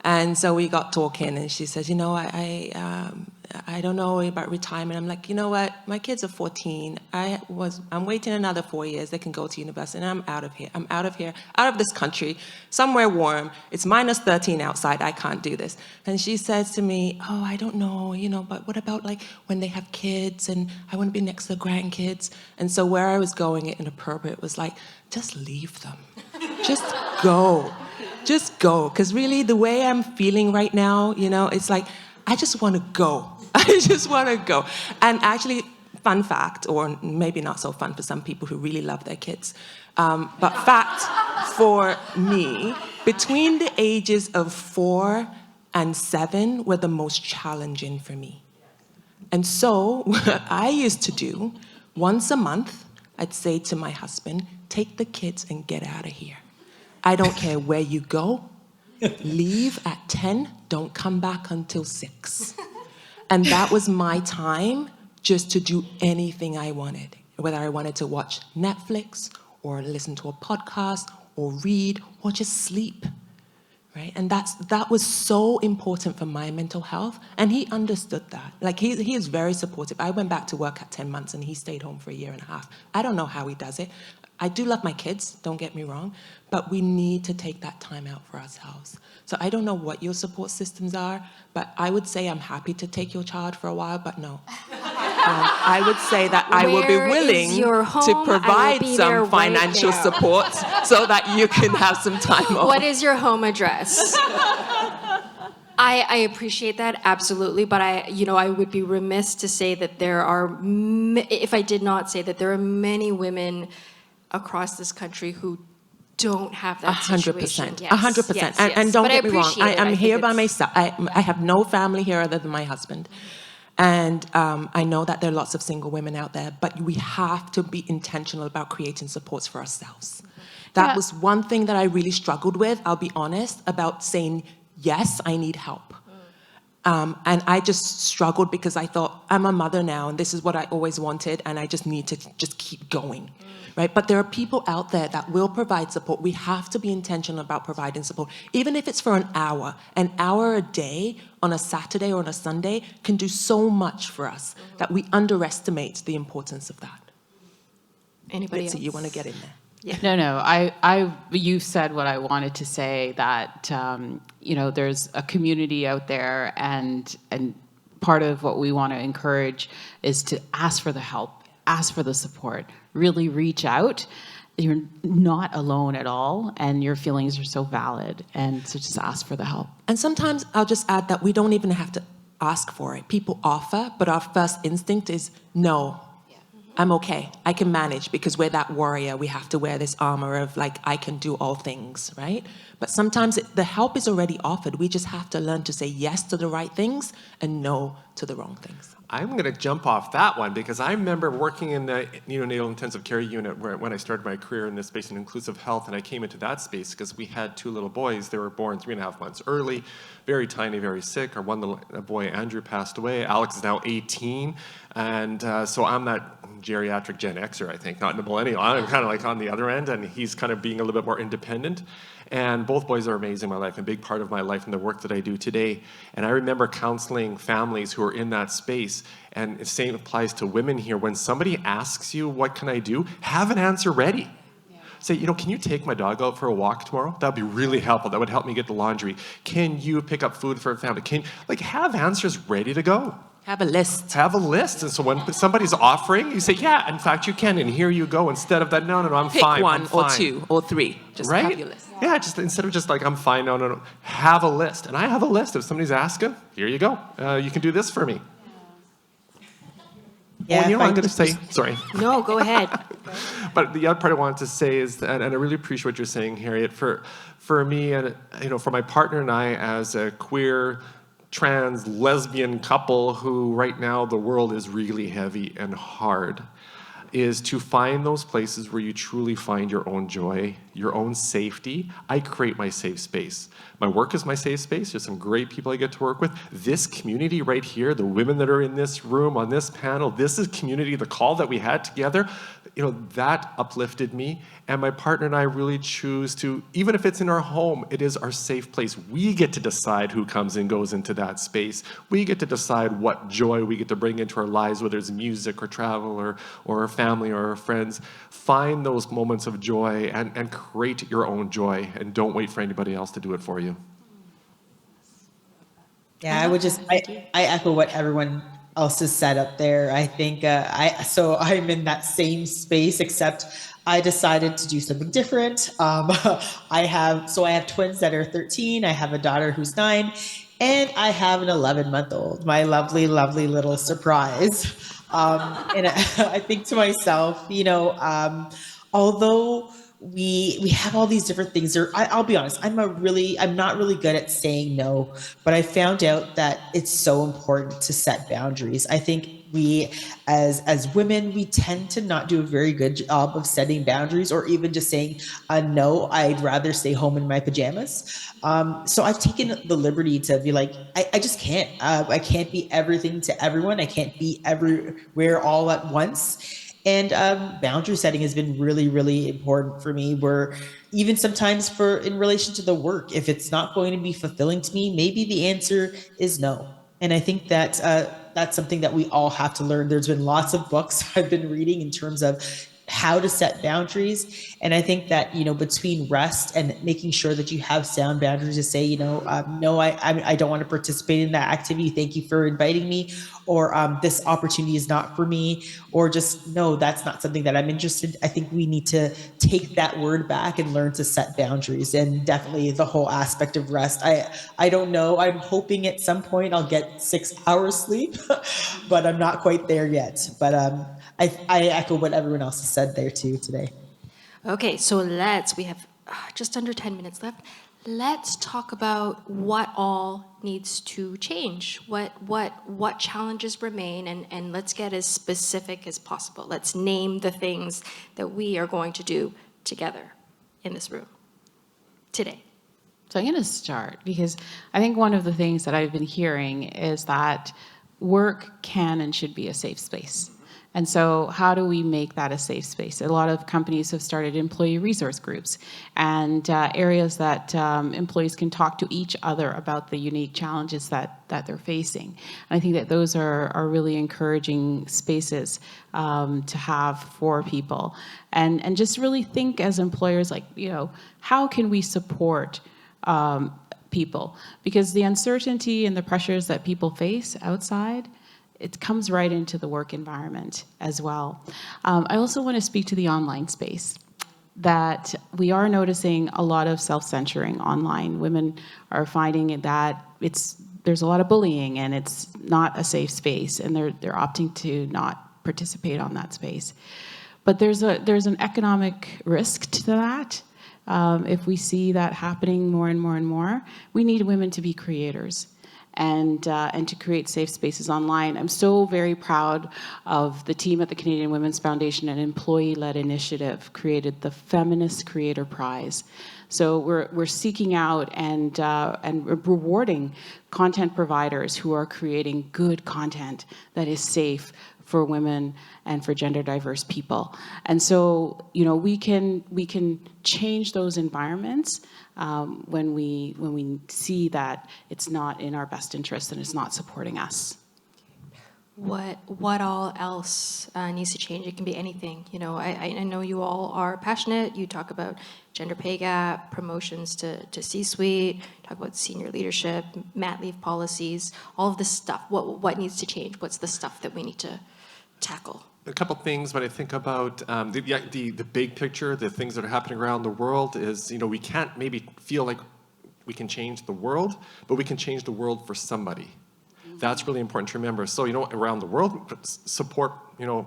And so we got talking, and she says, you know, I don't know about retirement. I'm like, you know what? My kids are 14. I'm waiting another 4 years. They can go to university, and I'm out of here. I'm out of here, out of this country, somewhere warm. It's -13 outside. I can't do this. And she says to me, oh, I don't know, you know, but what about like when they have kids, and I want to be next to the grandkids. And so where I was going, inappropriate, was like, just leave them. Just go. Just go, because really the way I'm feeling right now, you know, it's like, I just want to go. I just want to go. And actually, fun fact, or maybe not so fun for some people who really love their kids, but fact for me, between the ages of 4 and 7 were the most challenging for me. And so what I used to do, once a month, I'd say to my husband, take the kids and get out of here. I don't care where you go. leave at 10, don't come back until 6. And that was my time just to do anything I wanted, whether I wanted to watch Netflix or listen to a podcast or read or just sleep. Right? And that was so important for my mental health. And he understood that. Like, he is very supportive. I went back to work at 10 months and he stayed home for a year and a half. I don't know how he does it. I do love my kids, don't get me wrong, but we need to take that time out for ourselves. So I don't know what your support systems are, but I would say I'm happy to take your child for a while, but no. I would say that I will be Where is willing your to home? I will provide be there some right financial now. support so that you can have some time off. What is your home address? I appreciate that, absolutely, but I would be remiss to say that there are, if I did not say that there are many women across this country who don't have that situation. 100%. Yes, 100%. yes, And yes. don't But get me wrong, appreciate it. I'm think here by it's- myself. I have no family here other than my husband. And I know that there are lots of single women out there, but we have to be intentional about creating supports for ourselves. That Yeah. was one thing that I really struggled with, I'll be honest, about saying, yes, I need help. And I just struggled because I thought, I'm a mother now, and this is what I always wanted, and I just need to just keep going, right? But there are people out there that will provide support. We have to be intentional about providing support. Even if it's for an hour a day on a Saturday or on a Sunday can do so much for us that we underestimate the importance of that. Anybody Mitzi, else? you want to get in there? No, you said what I wanted to say, that, there's a community out there, and part of what we want to encourage is to ask for the help, ask for the support, really reach out. You're not alone at all, and your feelings are so valid, and so just ask for the help. And sometimes I'll just add that we don't even have to ask for it. People offer, but our first instinct is, no, I'm okay. I can manage, because we're that warrior. We have to wear this armor of, like, I can do all things, right? But sometimes the help is already offered. We just have to learn to say yes to the right things and no to the wrong things. I'm going to jump off that one because I remember working in the neonatal intensive care unit when I started my career in this space in inclusive health, and I came into that space because we had 2 little boys. They were born 3.5 months early, very tiny, very sick. Our one little boy, Andrew, passed away. Alex is now 18, and so I'm that geriatric Gen Xer, I think, not the millennial. I'm kind of like on the other end, and he's kind of being a little bit more independent. And both boys are amazing in my life, a big part of my life and the work that I do today. And I remember counseling families who are in that space, and the same applies to women here. When somebody asks you, what can I do? Have an answer ready. Say, can you take my dog out for a walk tomorrow? That would be really helpful. That would help me get the laundry. Can you pick up food for a family? Have answers ready to go. Have a list. Have a list. And so when somebody's offering, you say, yeah, in fact, you can, and here you go. Instead of that, no, I'm Pick fine. Pick one I'm fine. or 2 or 3. Just right? have your list. Yeah, just instead of just like, I'm fine, no. Have a list. And I have a list. If somebody's asking, here you go. You can do this for me. Yeah, What I'm if I going to say, sorry. No, go ahead. But the other part I wanted to say is, and I really appreciate what you're saying, Harriet, for me and for my partner and I as a queer, trans, lesbian couple who right now the world is really heavy and hard, is to find those places where you truly find your own joy, your own safety. I create my safe space. My work is my safe space. There's some great people I get to work with. This community right here, the women that are in this room, on this panel, this is community, the call that we had together, that uplifted me. And my partner and I really choose to, even if it's in our home, it is our safe place. We get to decide who comes and goes into that space. We get to decide what joy we get to bring into our lives, whether it's music or travel or our family or our friends. Find those moments of joy and create your own joy, and don't wait for anybody else to do it for you. Yeah, I echo what everyone else has said up there. I think I'm in that same space, except I decided to do something different. I have twins that are 13. I have a daughter who's 9, and I have an 11-month-old, my lovely, lovely little surprise. And I think to myself, although we have all these different things. I'll be honest, I'm not really good at saying no, but I found out that it's so important to set boundaries. I think we as women, we tend to not do a very good job of setting boundaries, or even just saying no, I'd rather stay home in my pajamas. So I've taken the liberty to be like, I just can't. I can't be everything to everyone. I can't be everywhere all at once. And boundary setting has been really, really important for me. Where even sometimes for in relation to the work, if it's not going to be fulfilling to me, maybe the answer is no. And I think that that's something that we all have to learn. There's been lots of books I've been reading in terms of how to set boundaries. And I think that, between rest and making sure that you have sound boundaries to say, no, I don't want to participate in that activity. Thank you for inviting me. Or this opportunity is not for me. Or just, no, that's not something that I'm interested. I think we need to take that word back and learn to set boundaries. And definitely the whole aspect of rest. I don't know. I'm hoping at some point I'll get 6 hours sleep, but I'm not quite there yet. But I echo what everyone else has said there too today. Okay, so we have just under 10 minutes left. Let's talk about what all needs to change. What challenges remain, and let's get as specific as possible. Let's name the things that we are going to do together in this room today. So I'm going to start because I think one of the things that I've been hearing is that work can and should be a safe space. And so how do we make that a safe space? A lot of companies have started employee resource groups and areas that employees can talk to each other about the unique challenges that they're facing. And I think that those are really encouraging spaces to have for people. And just really think as employers, like, how can we support people? Because the uncertainty and the pressures that people face outside, it comes right into the work environment as well. I also want to speak to the online space, that we are noticing a lot of self-censoring online. Women are finding that there's a lot of bullying and it's not a safe space, and they're opting to not participate on that space. But there's an economic risk to that. If we see that happening more and more and more, we need women to be creators and to create safe spaces online. I'm so very proud of the team at the Canadian Women's Foundation, an employee-led initiative, created the Feminist Creator Prize. So we're seeking out and rewarding content providers who are creating good content that is safe for women and for gender diverse people. And so, we can change those environments when we see that it's not in our best interest and it's not supporting us. What all else needs to change? It can be anything. I know you all are passionate. You talk about gender pay gap, promotions to C-suite, talk about senior leadership, mat leave policies, all of this stuff. What needs to change? What's the stuff that we need to tackle? A couple things when I think about the big picture, the things that are happening around the world is, we can't maybe feel like we can change the world, but we can change the world for somebody. That's really important to remember. So, around the world, support,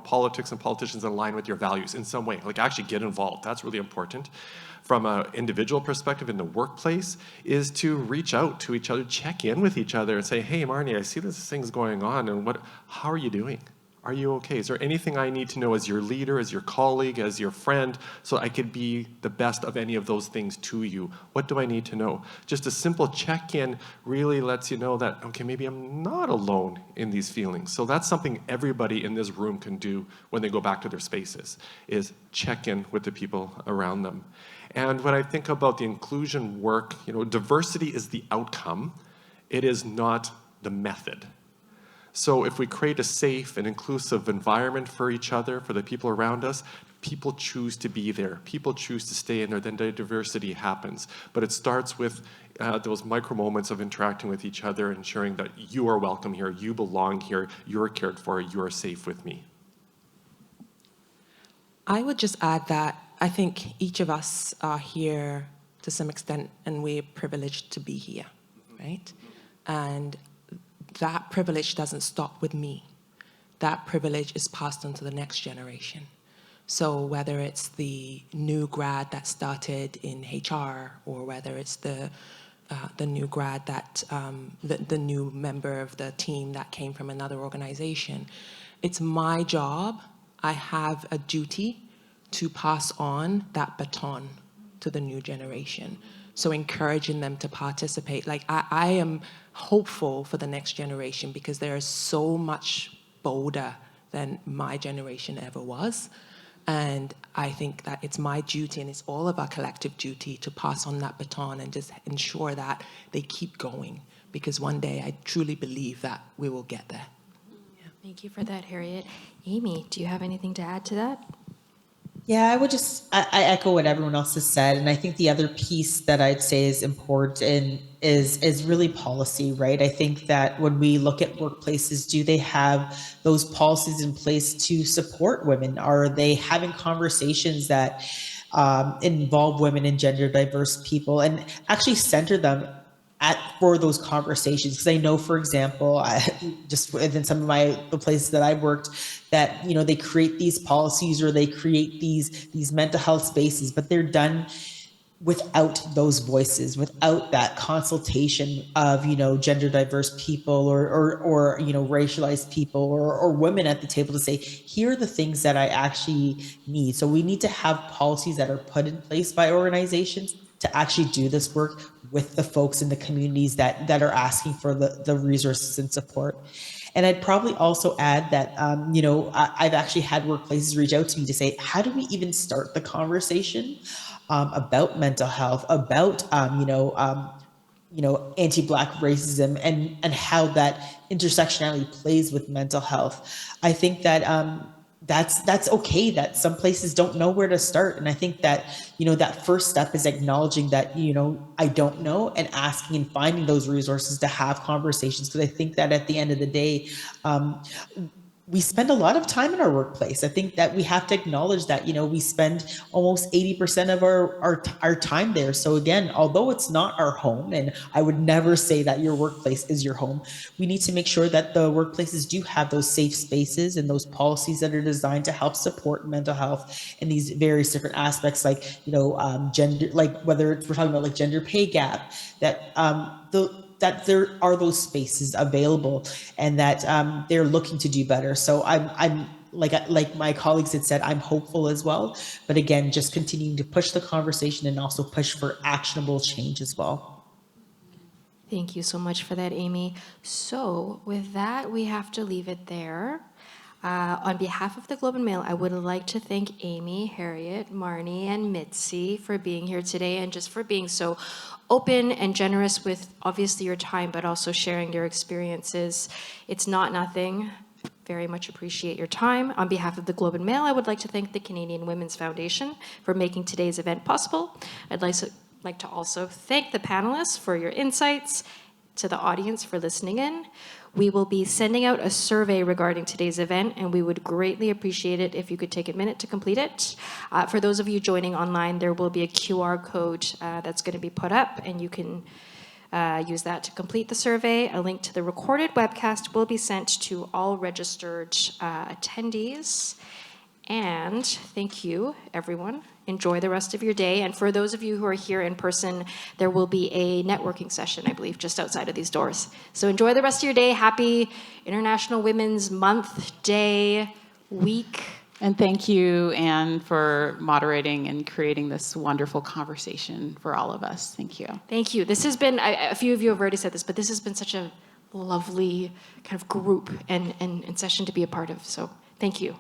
politics and politicians that align with your values in some way. Like, actually get involved. That's really important. From an individual perspective in the workplace, is to reach out to each other, check in with each other and say, hey, Marnie, I see this thing's going on, and how are you doing? Are you okay? Is there anything I need to know as your leader, as your colleague, as your friend, so I could be the best of any of those things to you? What do I need to know? Just a simple check-in really lets you know that, okay, maybe I'm not alone in these feelings. So that's something everybody in this room can do when they go back to their spaces, is check in with the people around them. And when I think about the inclusion work, diversity is the outcome. It is not the method. So if we create a safe and inclusive environment for each other, for the people around us, people choose to be there. People choose to stay in there, then the diversity happens. But it starts with those micro moments of interacting with each other, ensuring that you are welcome here, you belong here, you're cared for, you're safe with me. I would just add that I think each of us are here to some extent, and we're privileged to be here, right? And that privilege doesn't stop with me. That privilege is passed on to the next generation. So whether it's the new grad that started in HR, or whether it's the new grad that, the new member of the team that came from another organization, it's my job. I have a duty to pass on that baton to the new generation. So encouraging them to participate. Like I am hopeful for the next generation because they are so much bolder than my generation ever was. And I think that it's my duty and it's all of our collective duty to pass on that baton and just ensure that they keep going. Because one day I truly believe that we will get there. Thank you for that, Harriet. Amy, do you have anything to add to that? Yeah, I echo what everyone else has said. And I think the other piece that I'd say is important is really policy, right? I think that when we look at workplaces, do they have those policies in place to support women? Are they having conversations that involve women and gender diverse people and actually center them for those conversations? Because I know, for example, just within some of the places that I worked, that they create these policies or they create these mental health spaces, but they're done without those voices, without that consultation of gender diverse people or racialized people or women at the table to say, here are the things that I actually need. So we need to have policies that are put in place by organizations to actually do this work with the folks in the communities that are asking for the resources and support. And I'd probably also add that, I've actually had workplaces reach out to me to say, how do we even start the conversation about mental health, about, anti-Black racism and how that intersectionality plays with mental health. I think that that's okay that some places don't know where to start. And I think that, that first step is acknowledging that, I don't know, and asking and finding those resources to have conversations. Because I think that at the end of the day, we spend a lot of time in our workplace. I think that we have to acknowledge that, we spend almost 80% of our time there. So again, although it's not our home, and I would never say that your workplace is your home, we need to make sure that the workplaces do have those safe spaces and those policies that are designed to help support mental health in these various different aspects, like, gender, like whether we're talking about like gender pay gap, that that there are those spaces available and that they're looking to do better. So I'm like my colleagues had said, I'm hopeful as well. But again, just continuing to push the conversation and also push for actionable change as well. Thank you so much for that, Amy. So with that, we have to leave it there. On behalf of the Globe and Mail, I would like to thank Amy, Harriet, Marnie, and Mitzi for being here today and just for being so open and generous with obviously your time, but also sharing your experiences. It's not nothing. Very much appreciate your time. On behalf of the Globe and Mail, I would like to thank the Canadian Women's Foundation for making today's event possible. I'd like to also thank the panelists for your insights, to the audience for listening in. We will be sending out a survey regarding today's event, and we would greatly appreciate it if you could take a minute to complete it. For those of you joining online, there will be a QR code that's going to be put up, and you can use that to complete the survey. A link to the recorded webcast will be sent to all registered attendees. And thank you, everyone. Enjoy the rest of your day. And for those of you who are here in person, there will be a networking session, I believe, just outside of these doors. So enjoy the rest of your day. Happy International Women's Month, day, week. And thank you, Anne, for moderating and creating this wonderful conversation for all of us. Thank you. Thank you. This has been, a few of you have already said this, but this has been such a lovely kind of group and session to be a part of. So thank you.